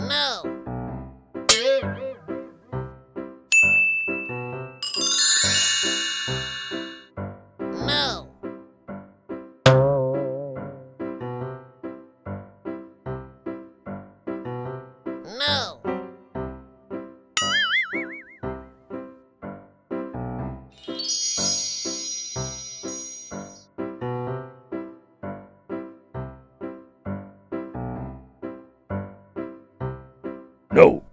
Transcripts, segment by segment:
No. No. No. No.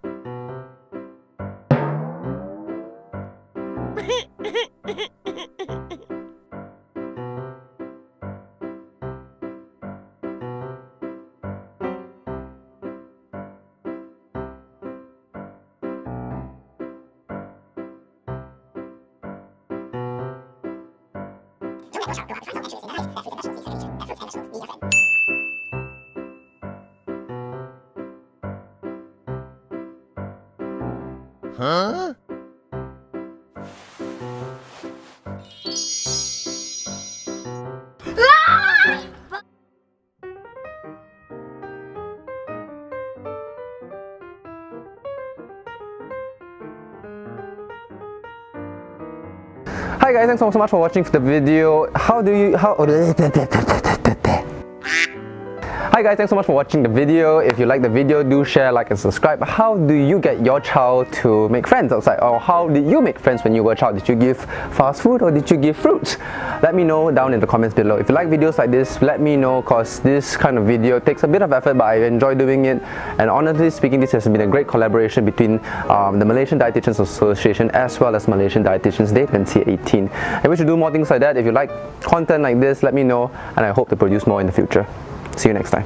Huh? Hi guys, thanks so much for watching the video. Hi guys, thanks so much for watching the video. If you like the video, do share, like and subscribe. How do you get your child to make friends outside? Or how did you make friends when you were a child? Did you give fast food or did you give fruits? Let me know down in the comments below. If you like videos like this, let me know, cause this kind of video takes a bit of effort, but I enjoy doing it. And honestly speaking, this has been a great collaboration between the Malaysian Dietitians Association as well as Malaysian Dietitians Day 2018. And we should do more things like that. If you like content like this, let me know, and I hope to produce more in the future. See you next time.